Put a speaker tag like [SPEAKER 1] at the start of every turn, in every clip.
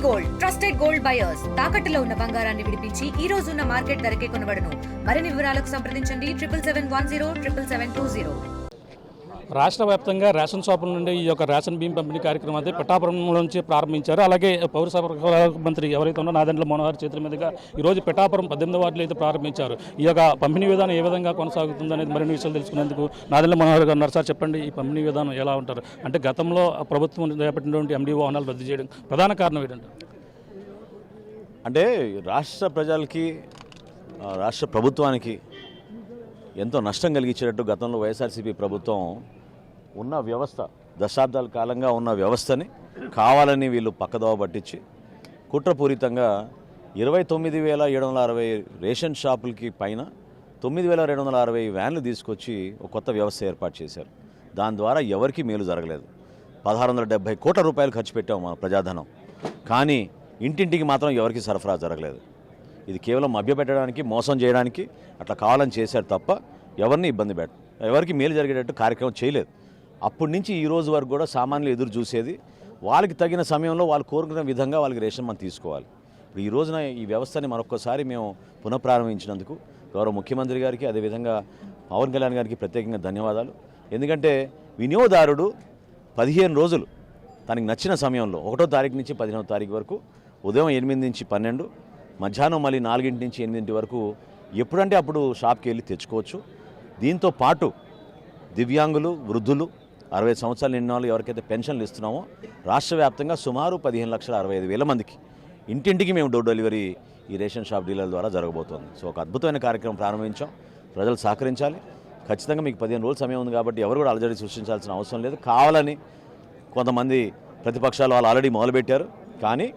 [SPEAKER 1] Gold trusted gold buyers తాకట్టులో ఉన్న బంగారాన్ని విడిపించి ఈ రోజు ఉన్న మార్కెట్ ధరకే కొనబడును. మరిన్ని వివరాలకు సంప్రదించండి 77107720.
[SPEAKER 2] రాష్ట్ర వ్యాప్తంగా రేషన్ షాపుల నుండి ఈ యొక్క రేషన్ బియ్యం పంపిణీ కార్యక్రమం అయితే పిఠాపురంలోంచి ప్రారంభించారు. అలాగే పౌర సరఫరాల మంత్రి ఎవరైతే ఉన్నారో నాదెండ్ల మనోహర్ చేతుల మీదుగా ఈరోజు పిఠాపురం 18వ వార్డులో అయితే ప్రారంభించారు. ఈ యొక్క పంపిణీ విధానం ఏ విధంగా కొనసాగుతుంది అనేది మరిన్ని విషయాలు తెలుసుకునేందుకు నాదెండ్ల మనోహర్ గారు ఉన్నారు. సార్ చెప్పండి, ఈ పంపిణీ విధానం ఎలా ఉంటారు? అంటే గతంలో ప్రభుత్వం చేపట్టినటువంటి ఎండిఓ వాహనాలు రద్దు చేయడం ప్రధాన కారణం ఏంటంటే,
[SPEAKER 3] అంటే రాష్ట్ర ప్రజలకి రాష్ట్ర ప్రభుత్వానికి ఎంతో నష్టం కలిగించేటట్టు గతంలో వైఎస్ఆర్సీపీ ప్రభుత్వం ఉన్న వ్యవస్థ దశాబ్దాల కాలంగా ఉన్న వ్యవస్థని కావాలని వీళ్ళు పక్కదోవ పట్టించి కుట్రపూరితంగా 29,760 రేషన్ షాపులకి పైన 9,260 వ్యాన్లు తీసుకొచ్చి ఒక కొత్త వ్యవస్థ ఏర్పాటు చేశారు. దాని ద్వారా ఎవరికీ మేలు జరగలేదు. 1,670 కోట్ల రూపాయలు ఖర్చు పెట్టాం మన ప్రజాధనం, కానీ ఇంటింటికి మాత్రం ఎవరికి సరఫరా జరగలేదు. ఇది కేవలం మభ్యపెట్టడానికి, మోసం చేయడానికి అట్లా కావాలని చేశారు తప్ప ఎవరిని ఇబ్బంది ఎవరికి మేలు జరిగేటట్టు కార్యక్రమం చేయలేదు. అప్పటి నుంచి ఈ రోజు వరకు కూడా సామాన్యులు ఎదురు చూసేది వాళ్ళకి తగిన సమయంలో వాళ్ళు కోరుకున్న విధంగా వాళ్ళకి రేషన్ మనం తీసుకోవాలి. ఇప్పుడు ఈ రోజున ఈ వ్యవస్థని మరొకసారి మేము పునఃప్రారంభించినందుకు గౌరవ ముఖ్యమంత్రి గారికి, అదేవిధంగా పవన్ కళ్యాణ్ గారికి ప్రత్యేకంగా ధన్యవాదాలు. ఎందుకంటే వినియోగదారుడు 15 రోజులు తనకి నచ్చిన సమయంలో 1వ తారీఖు నుంచి 15వ తారీఖు వరకు ఉదయం 8 నుంచి 12, మధ్యాహ్నం మళ్ళీ 4 నుంచి 8 వరకు ఎప్పుడంటే అప్పుడు షాప్కి వెళ్ళి తెచ్చుకోవచ్చు. దీంతో పాటు దివ్యాంగులు, వృద్ధులు, 60 సంవత్సరాలు నిండిన వాళ్ళు ఎవరికైతే పెన్షన్లు ఇస్తున్నామో రాష్ట్ర వ్యాప్తంగా సుమారు 15,65,000 మందికి ఇంటింటికి మేము డోర్ డెలివరీ ఈ రేషన్ షాప్ డీలర్ల ద్వారా జరగబోతోంది. సో ఒక అద్భుతమైన కార్యక్రమం ప్రారంభించాం. ప్రజలు సహకరించాలి. ఖచ్చితంగా మీకు 15 రోజుల సమయం ఉంది కాబట్టి ఎవరు కూడా అలజడి సృష్టించాల్సిన అవసరం లేదు. కావాలని కొంతమంది ప్రతిపక్షాలు వాళ్ళు ఆల్రెడీ మొదలుపెట్టారు, కానీ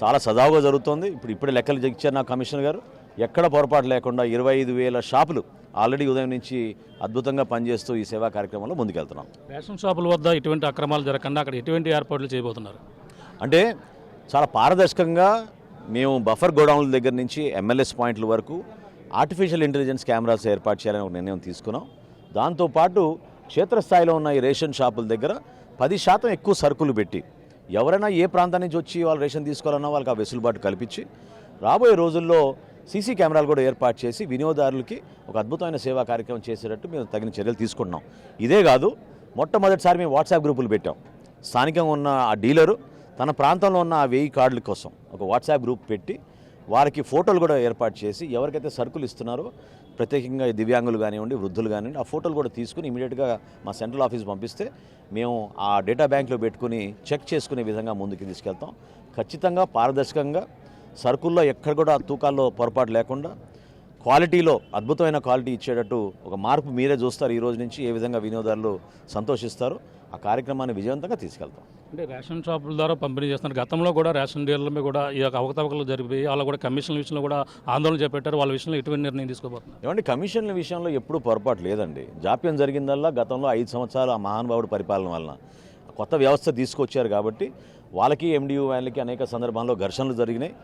[SPEAKER 3] చాలా సజావుగా జరుగుతోంది. ఇప్పుడే లెక్కలు ఇచ్చారు నా కమిషనర్ గారు. ఎక్కడ పొరపాటు లేకుండా 25,000 షాపులు ఆల్రెడీ ఉదయం నుంచి అద్భుతంగా పనిచేస్తూ ఈ సేవా కార్యక్రమంలో ముందుకెళ్తున్నాం.
[SPEAKER 2] రేషన్ షాపుల వద్ద ఎటువంటి అక్రమాలు జరగకుండా అక్కడ ఎటువంటి ఏర్పాట్లు చేయబోతున్నారు?
[SPEAKER 3] అంటే చాలా పారదర్శకంగా మేము బఫర్ గోడౌన్ల దగ్గర నుంచి MLS పాయింట్ల వరకు ఆర్టిఫిషియల్ ఇంటెలిజెన్స్ కెమెరాస్ ఏర్పాటు చేయాలని ఒక నిర్ణయం తీసుకున్నాం. దాంతోపాటు క్షేత్రస్థాయిలో ఉన్న ఈ రేషన్ షాపుల దగ్గర 10% ఎక్కువ సరుకులు పెట్టి ఎవరైనా ఏ ప్రాంతం నుంచి వచ్చి వాళ్ళు రేషన్ తీసుకోవాలన్నా వాళ్ళకి ఆ వెసులుబాటు కల్పించి రాబోయే రోజుల్లో సీసీ కెమెరాలు కూడా ఏర్పాటు చేసి వినియోగదారులకి ఒక అద్భుతమైన సేవా కార్యక్రమం చేసేటట్టు మేము తగిన చర్యలు తీసుకుంటున్నాం. ఇదే కాదు, మొట్టమొదటిసారి మేము వాట్సాప్ గ్రూపులు పెట్టాం. స్థానికంగా ఉన్న ఆ డీలరు తన ప్రాంతంలో ఉన్న ఆ 1000 కార్డుల కోసం ఒక వాట్సాప్ గ్రూప్ పెట్టి వారికి ఫోటోలు కూడా ఏర్పాటు చేసి ఎవరికైతే సరుకులు ఇస్తున్నారో ప్రత్యేకంగా దివ్యాంగులు కానివ్వండి, వృద్ధులు కానివ్వండి, ఆ ఫోటోలు కూడా తీసుకుని ఇమీడియట్గా మా సెంట్రల్ ఆఫీస్ పంపిస్తే మేము ఆ డేటా బ్యాంక్లో పెట్టుకుని చెక్ చేసుకునే విధంగా ముందుకు తీసుకెళ్తాం. ఖచ్చితంగా పారదర్శకంగా సరుకుల్లో ఎక్కడ కూడా తూకాల్లో పొరపాటు లేకుండా క్వాలిటీలో అద్భుతమైన క్వాలిటీ ఇచ్చేటట్టు ఒక మార్పు మీరే చూస్తారు. ఈ రోజు నుంచి ఏ విధంగా వినియోగదారులు సంతోషిస్తారు, ఆ కార్యక్రమాన్ని విజయవంతంగా తీసుకెళ్తాం.
[SPEAKER 2] అంటే రేషన్ షాపుల ద్వారా పంపిణీ చేస్తున్నారు. గతంలో కూడా రేషన్ డీలర్ల మీద కూడా ఈ యొక్క అవకతవకలు జరిగిపోయి వాళ్ళు కూడా కమిషన్ల విషయంలో కూడా ఆందోళన చేపట్టారు. వాళ్ళ విషయంలో ఎటువంటి నిర్ణయం తీసుకోబోతున్నారు?
[SPEAKER 3] ఏమంటే కమిషన్ల విషయంలో ఎప్పుడూ పొరపాటు లేదండి. జాప్యం జరిగిందల్లా గతంలో 5 సంవత్సరాలు ఆ మహానుభావుడు పరిపాలన వలన కొత్త వ్యవస్థ తీసుకొచ్చారు కాబట్టి వాళ్ళకి MDU వాళ్ళకి అనేక సందర్భాల్లో ఘర్షణలు జరిగినాయి.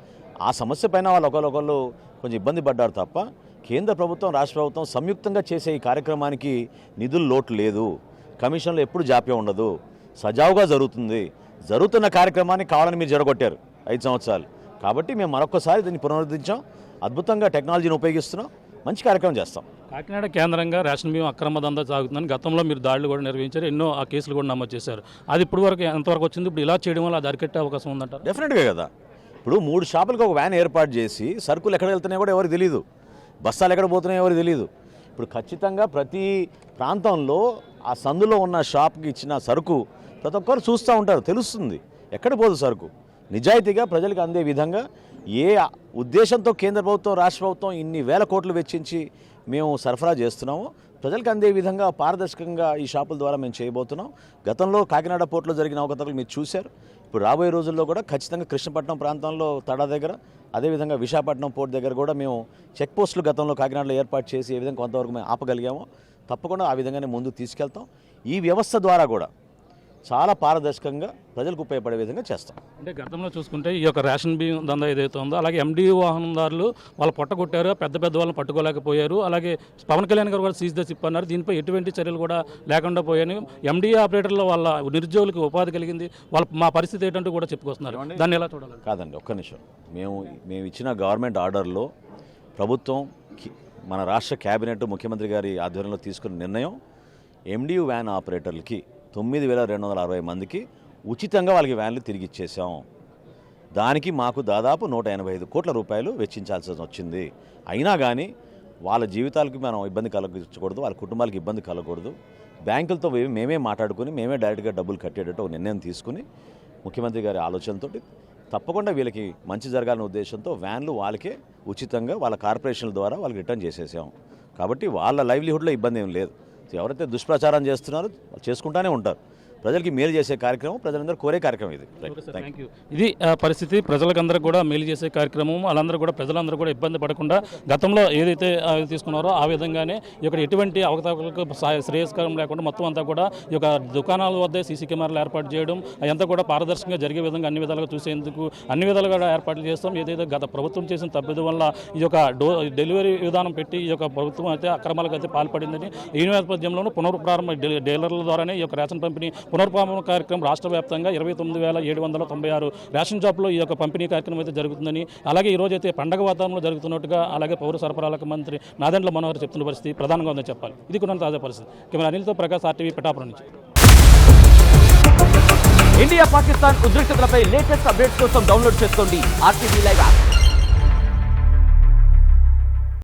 [SPEAKER 3] ఆ సమస్య పైన వాళ్ళు ఒకళ్ళు కొంచెం ఇబ్బంది పడ్డారు తప్ప కేంద్ర ప్రభుత్వం, రాష్ట్ర ప్రభుత్వం సంయుక్తంగా చేసే ఈ కార్యక్రమానికి నిధులు లోటు లేదు. కమిషన్లో ఎప్పుడు జాప్యం ఉండదు, సజావుగా జరుగుతున్న కార్యక్రమాన్ని కావాలని మీరు జరగొట్టారు 5 సంవత్సరాలు. కాబట్టి మేము మరొకసారి దీన్ని పునరుద్ధరించాం. అద్భుతంగా టెక్నాలజీని ఉపయోగిస్తున్నాం, మంచి కార్యక్రమం చేస్తాం.
[SPEAKER 2] కాకినాడ కేంద్రంగా రేషన్ బియ్యం అక్రమ దందా సాగుతుందని గతంలో మీరు దాడులు కూడా నిర్వహించారు, ఎన్నో ఆ కేసులు కూడా నమోదు చేశారు. అది ఇప్పుడు వరకు ఎంతవరకు వచ్చింది? ఇప్పుడు ఇలా చేయడం వల్ల అది అరికట్టే అవకాశం ఉందంటారు?
[SPEAKER 3] డెఫినెట్గా కదా. ఇప్పుడు 3 షాపులకు ఒక వ్యాన్ ఏర్పాటు చేసి సరుకులు ఎక్కడ వెళ్తున్నాయో కూడా ఎవరికి తెలియదు, బస్తాలు ఎక్కడ పోతున్నాయో ఎవరికి తెలియదు. ఇప్పుడు ఖచ్చితంగా ప్రతి ప్రాంతంలో ఆ సందులో ఉన్న షాప్కి ఇచ్చిన సరుకు ప్రతి ఒక్కరు చూస్తూ ఉంటారు, తెలుస్తుంది ఎక్కడ పోదు సరుకు. నిజాయితీగా ప్రజలకు అందే విధంగా ఏ ఉద్దేశంతో కేంద్ర ప్రభుత్వం, రాష్ట్ర ప్రభుత్వం ఇన్ని వేల కోట్లు వెచ్చించి మేము సరఫరా చేస్తున్నామో ప్రజలకు అందే విధంగా పారదర్శకంగా ఈ షాపుల ద్వారా మేము చేయబోతున్నాం. గతంలో కాకినాడ పోర్టులో జరిగిన అవకతవకలు మీరు చూశారు. ఇప్పుడు రాబోయే రోజుల్లో కూడా ఖచ్చితంగా కృష్ణపట్నం ప్రాంతంలో తడా దగ్గర, అదేవిధంగా విశాఖపట్నం పోర్ట్ దగ్గర కూడా మేము చెక్ పోస్టులు గతంలో కాకినాడలో ఏర్పాటు చేసి ఏ విధంగా కొంతవరకు మేము ఆపగలిగామో తప్పకుండా ఆ విధంగానే ముందుకు తీసుకెళ్తాం. ఈ వ్యవస్థ ద్వారా కూడా చాలా పారదర్శకంగా ప్రజలకు ఉపయోగపడే విధంగా చేస్తాం.
[SPEAKER 2] అంటే గతంలో చూసుకుంటే ఈ యొక్క రేషన్ బియ్యం దందా ఏదైతే ఉందో అలాగే ఎండి వాహనదారులు వాళ్ళు పొట్టగొట్టారు, పెద్ద పెద్ద వాళ్ళని పట్టుకోలేకపోయారు. అలాగే పవన్ కళ్యాణ్ గారు కూడా సీజ్ ద సిప్ అన్నారు. దీనిపై ఎటువంటి చర్యలు కూడా లేకుండా పోయాయి. ఎండిఏ ఆపరేటర్ల వాళ్ళ నిరుద్యోగులకు ఉపాధి కలిగింది. వాళ్ళ మా పరిస్థితి ఏంటంటూ కూడా చెప్పుకొస్తున్నారు. దాన్ని ఎలా చూడాలి?
[SPEAKER 3] కాదండి, ఒక్క నిమిషం. మేము ఇచ్చిన గవర్నమెంట్ ఆర్డర్లో ప్రభుత్వం మన రాష్ట్ర క్యాబినెట్ ముఖ్యమంత్రి గారి ఆధ్వర్యంలో తీసుకున్న నిర్ణయం ఎండియు వ్యాన్ ఆపరేటర్లకి 9,260 మందికి ఉచితంగా వాళ్ళకి వ్యాన్లు తిరిగి ఇచ్చేసాం. దానికి మాకు దాదాపు 185 కోట్ల రూపాయలు వెచ్చించాల్సి వచ్చింది. అయినా కానీ వాళ్ళ జీవితాలకి మనం ఇబ్బంది కలగకూడదు, వాళ్ళ కుటుంబాలకు ఇబ్బంది కలగకూడదు. బ్యాంకులతో మేమే మాట్లాడుకుని మేమే డైరెక్ట్గా డబ్బులు కట్టేటట్టు ఒక నిర్ణయం తీసుకుని ముఖ్యమంత్రి గారి ఆలోచనతో తప్పకుండా వీళ్ళకి మంచి జరగాలనే ఉద్దేశంతో వ్యాన్లు వాళ్ళకే ఉచితంగా వాళ్ళ కార్పొరేషన్ల ద్వారా వాళ్ళకి రిటర్న్ చేసేసాం. కాబట్టి వాళ్ళ లైవ్లీహుడ్లో ఇబ్బంది ఏం లేదు. ఎవరైతే దుష్ప్రచారం చేస్తున్నారో వాళ్ళు చేసుకుంటానే ఉంటారు. ప్రజలకి మేలు చేసే కార్యక్రమం, ప్రజలందరూ కోరే కార్యక్రమం ఇది.
[SPEAKER 2] Thank you. ఇది పరిస్థితి. ప్రజలకందరూ కూడా మేలు చేసే కార్యక్రమం. వాళ్ళందరూ కూడా ప్రజలందరూ కూడా ఇబ్బంది పడకుండా గతంలో ఏదైతే తీసుకున్నారో ఆ విధంగానే ఇక్కడ ఎటువంటి అవకతవకలకు శ్రేయస్కరం లేకుండా మొత్తం అంతా కూడా ఈ యొక్క దుకాణాల వద్దే సీసీ కెమెరాలు ఏర్పాటు చేయడం అదంతా కూడా పారదర్శకంగా జరిగే విధంగా అన్ని విధాలుగా చూసేందుకు అన్ని విధాలుగా కూడా ఏర్పాట్లు చేస్తాం. ఏదైతే గత ప్రభుత్వం చేసిన తప్పిదం వల్ల ఈ యొక్క డెలివరీ విధానం పెట్టి ఈ యొక్క ప్రభుత్వం అయితే అక్రమాలకు అయితే పాల్పడిందని ఈ నేపథ్యంలోనూ పునఃప్రారంభ డీలర్ల ద్వారానే ఈ యొక్క రేషన్ పంపిణీ పునర్ప్రారంభ కార్యక్రమం రాష్ట్ర వ్యాప్తంగా 29,796 రేషన్ షాపులో ఈ యొక్క పంపిణీ కార్యక్రమం అయితే జరుగుతుందని, అలాగే ఈ రోజు అయితే పండగ వాతావరణంలో జరుగుతున్నట్టుగా అలాగే పౌర సరఫరాల మంత్రి నాదెండ్ల మనోహర్ చెప్తున్న పరిస్థితి ప్రధానంగా ఉందని చెప్పాలి. ఇది కూడా తాజా పరిస్థితి. కెమెరా అనిల్తో ప్రకాష్, RTV, పిఠాపురం నుంచి.
[SPEAKER 4] ఇండియా పాకిస్తాన్ ఉద్రిక్తతలపై లేటెస్ట్ అప్డేట్స్ కోసం డౌన్లోడ్ చేసుకోండి RTV లైవ్ యాప్.